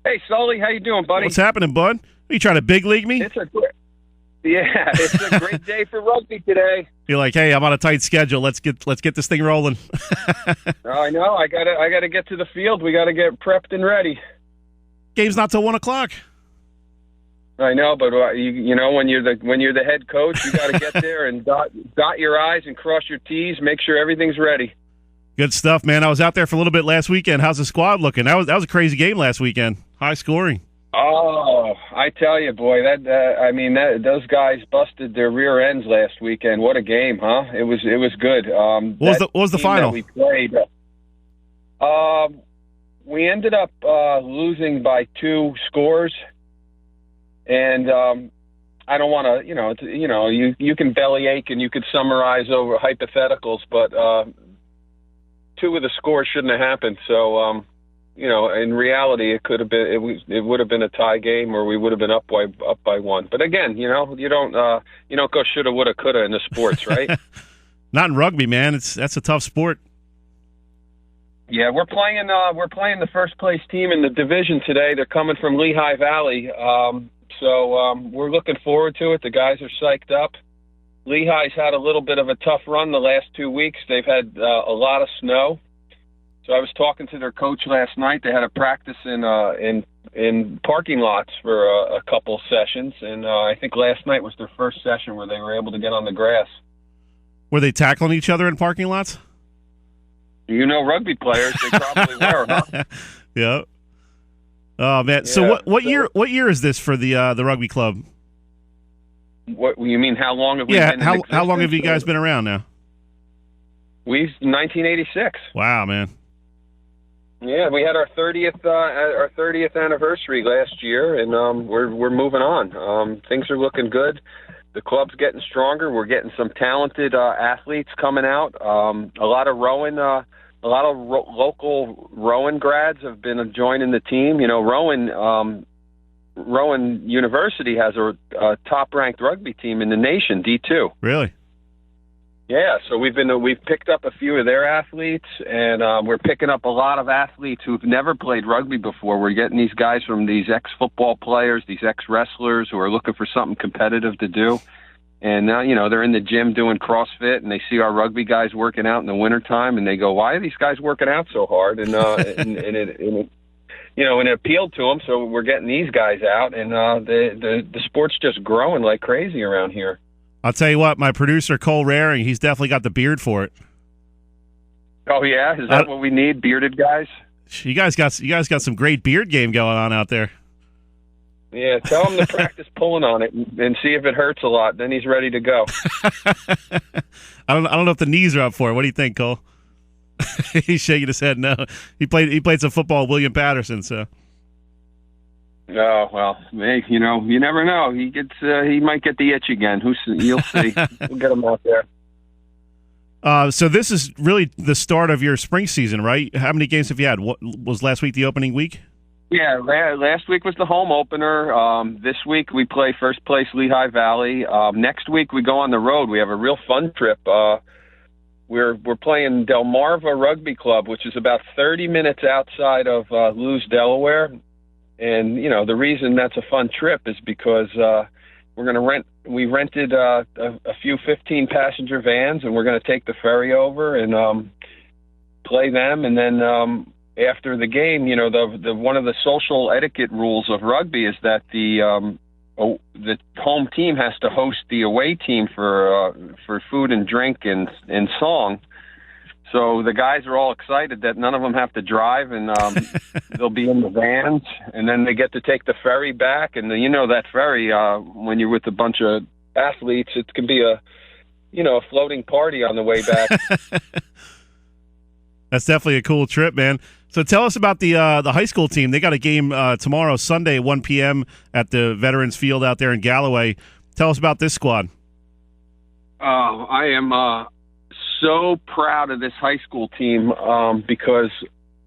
Hey, Sully, how you doing, buddy? What's happening, bud? Are you trying to big league me? It's a great day for rugby today. You're like, hey, I'm on a tight schedule. Let's get this thing rolling. I know. I gotta get to the field. We gotta get prepped and ready. Game's not till 1:00. I know, but you know when you're the head coach, you got to get there and dot your I's and cross your T's. Make sure everything's ready. Good stuff, man. I was out there for a little bit last weekend. How's the squad looking? That was a crazy game last weekend. High scoring. Oh, I tell you, boy, those guys busted their rear ends last weekend. What a game, huh? It was good. What was the final? We played. We ended up losing by 2 scores. And I don't want to, you can bellyache and you could summarize over hypotheticals, but 2 of the scores shouldn't have happened. So, in reality, it could have been it would have been a tie game, or we would have been up by 1. But again, you don't go shoulda, woulda, coulda in the sports, right? Not in rugby, man. That's a tough sport. Yeah, we're playing the first place team in the division today. They're coming from Lehigh Valley. So we're looking forward to it. The guys are psyched up. Lehigh's had a little bit of a tough run the last 2 weeks. They've had a lot of snow. So I was talking to their coach last night. They had a practice in parking lots for a couple sessions, and I think last night was their first session where they were able to get on the grass. Were they tackling each other in parking lots? Rugby players, they probably were, huh? Yeah. Oh man! Yeah, so what year is this for the rugby club? What you mean? How long have we been in existence? How long have you guys been around now? 1986. Wow, man! Yeah, we had our 30th anniversary last year, and we're moving on. Things are looking good. The club's getting stronger. We're getting some talented athletes coming out. A lot of rowing. A lot of local Rowan grads have been joining the team. Rowan University has a top-ranked rugby team in the nation, D2. Really? Yeah. So we've picked up a few of their athletes, and we're picking up a lot of athletes who've never played rugby before. We're getting these guys from these ex-football players, these ex-wrestlers who are looking for something competitive to do. And now, they're in the gym doing CrossFit, and they see our rugby guys working out in the wintertime, and they go, why are these guys working out so hard? And it appealed to them, so we're getting these guys out, and the sport's just growing like crazy around here. I'll tell you what, my producer, Cole Raring, he's definitely got the beard for it. Oh, yeah? Is that what we need, bearded guys? You guys got some great beard game going on out there. Yeah, tell him to practice pulling on it and see if it hurts a lot. Then he's ready to go. I don't know if the knees are up for it. What do you think, Cole? He's shaking his head no. He played some football with William Patterson, so. Oh, well, hey, you never know. He might get the itch again. You'll see. We'll get him out there. So this is really the start of your spring season, right? How many games have you had? What was last week the opening week? Yeah, last week was the home opener. This week we play first place Lehigh Valley. Next week we go on the road. We have a real fun trip. We're playing Delmarva Rugby Club, which is about 30 minutes outside of Lewes, Delaware. And the reason that's a fun trip is because we rented a few 15-passenger vans, and we're going to take the ferry over and play them, and then. After the game, the one of the social etiquette rules of rugby is that the home team has to host the away team for food and drink and song. So the guys are all excited that none of them have to drive, and they'll be in the vans, and then they get to take the ferry back. And that ferry, when you're with a bunch of athletes, it can be a floating party on the way back. That's definitely a cool trip, man. So tell us about the high school team. They got a game tomorrow, Sunday, 1 p.m. at the Veterans Field out there in Galloway. Tell us about this squad. I am so proud of this high school team because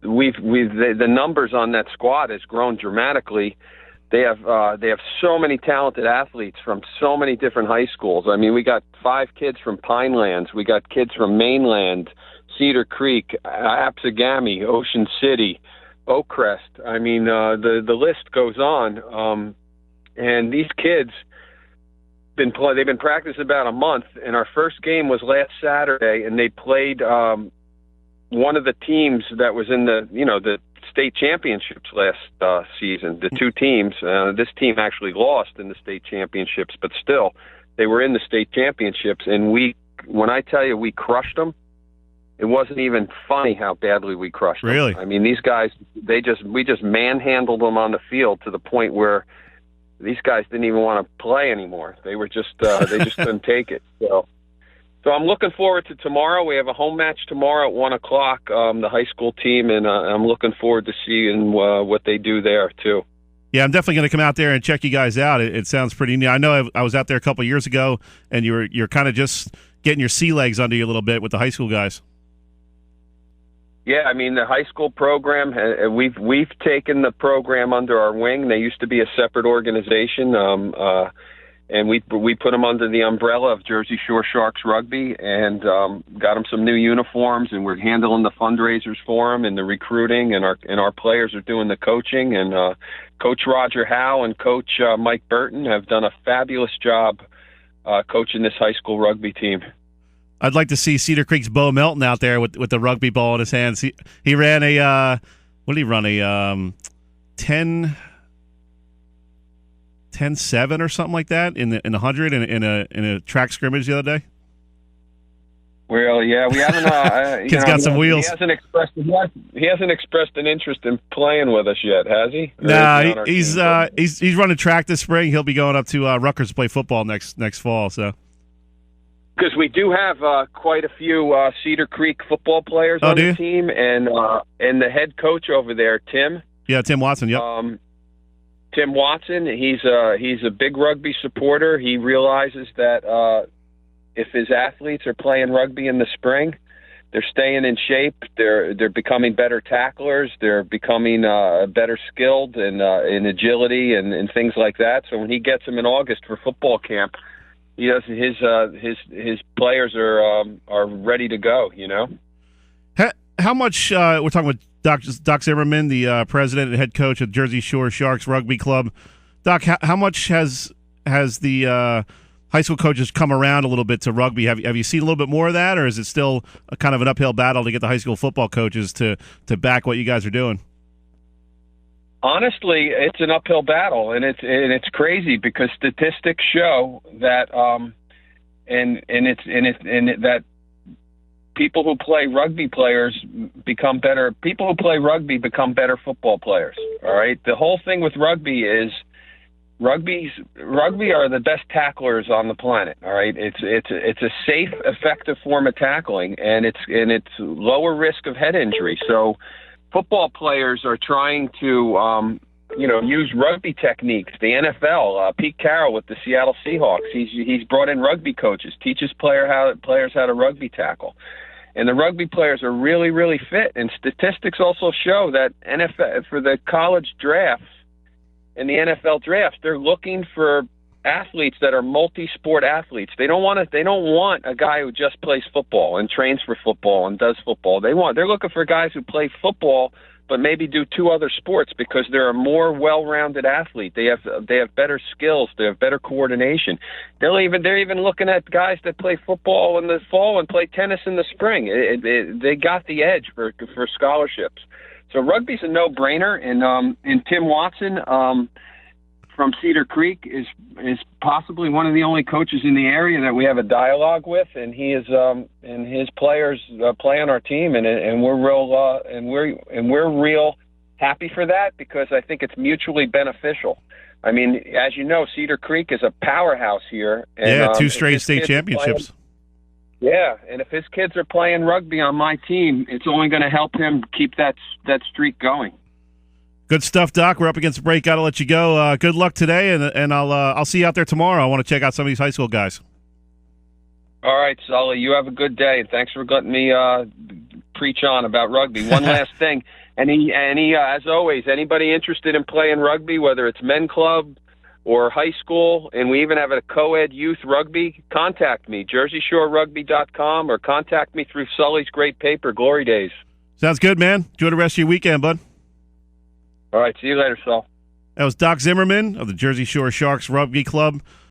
the numbers on that squad has grown dramatically. They have so many talented athletes from so many different high schools. I mean, we got 5 kids from Pinelands. We got kids from Mainland, Cedar Creek, Absegami, Ocean City, Oakcrest. I mean, the list goes on. And these kids they've been practicing about a month, and our first game was last Saturday, and they played one of the teams that was in the state championships last season. The two teams. This team actually lost in the state championships, but still, they were in the state championships. And when I tell you we crushed them, it wasn't even funny how badly we crushed them. Really? I mean, these guys, we just manhandled them on the field to the point where these guys didn't even want to play anymore. They were just they just couldn't take it. So I'm looking forward to tomorrow. We have a home match tomorrow at 1:00. The high school team, and I'm looking forward to seeing what they do there too. Yeah, I'm definitely going to come out there and check you guys out. It sounds pretty neat. I know I was out there a couple of years ago, and you're kind of just getting your sea legs under you a little bit with the high school guys. Yeah, I mean, the high school program, we've taken the program under our wing. They used to be a separate organization, and we put them under the umbrella of Jersey Shore Sharks Rugby, and got them some new uniforms, and we're handling the fundraisers for them and the recruiting, and our players are doing the coaching. And Coach Roger Howe and Coach Mike Burton have done a fabulous job coaching this high school rugby team. I'd like to see Cedar Creek's Bo Melton out there with the rugby ball in his hands. He ran a what did he run, a 10-7 or something like that in the 100 in a track scrimmage the other day. Well, yeah, we haven't. Kid's got some wheels. He hasn't expressed an interest in playing with us yet, has he? Nah, he's running track this spring. He'll be going up to Rutgers to play football next fall. So. Because we do have quite a few Cedar Creek football players on the team, and the head coach over there, Tim. Yeah, Tim Watson. Yep. Tim Watson. He's a big rugby supporter. He realizes that if his athletes are playing rugby in the spring, they're staying in shape. They're becoming better tacklers. They're becoming better skilled in agility and things like that. So when he gets them in August for football camp, he does his players are ready to go. You know. How much we're talking with Doc Zimmerman, the president and head coach of Jersey Shore Sharks Rugby Club. Doc, how much has the high school coaches come around a little bit to rugby? Have you seen a little bit more of that, or is it still a kind of an uphill battle to get the high school football coaches to back what you guys are doing? Honestly, it's an uphill battle, and it's crazy because statistics show that that people who play rugby become better. People who play rugby become better football players. All right. The whole thing with rugby is rugby are the best tacklers on the planet. All right. It's a safe, effective form of tackling, and it's lower risk of head injury. So football players are trying to use rugby techniques. The NFL, Pete Carroll with the Seattle Seahawks, he's brought in rugby coaches, teaches players how to rugby tackle. And the rugby players are really, really fit. And statistics also show that NFL, for the college drafts and the NFL drafts, they're looking for athletes that are multi-sport athletes. They don't want a guy who just plays football and trains for football and does football. They're looking for guys who play football but maybe do two other sports because they're a more well-rounded athlete. They have better skills. They have better coordination. They're even looking at guys that play football in the fall and play tennis in the spring. They got the edge for scholarships. So rugby's a no-brainer, and Tim Watson from Cedar Creek is possibly one of the only coaches in the area that we have a dialogue with, and he is and his players play on our team, and we're real happy for that because I think it's mutually beneficial. I mean, as you know, Cedar Creek is a powerhouse here. And, 2 straight state championships. Yeah, and if his kids are playing rugby on my team, it's only going to help him keep that streak going. Good stuff, Doc. We're up against the break. Got to let you go. Good luck today, and I'll see you out there tomorrow. I want to check out some of these high school guys. All right, Sully. You have a good day, and thanks for letting me preach on about rugby. One last thing, and as always, anybody interested in playing rugby, whether it's men club or high school, and we even have a co-ed youth rugby, contact me, JerseyShoreRugby.com, or contact me through Sully's great paper, Glory Days. Sounds good, man. Enjoy the rest of your weekend, bud. All right, see you later, Saul. That was Doc Zimmerman of the Jersey Shore Sharks Rugby Club.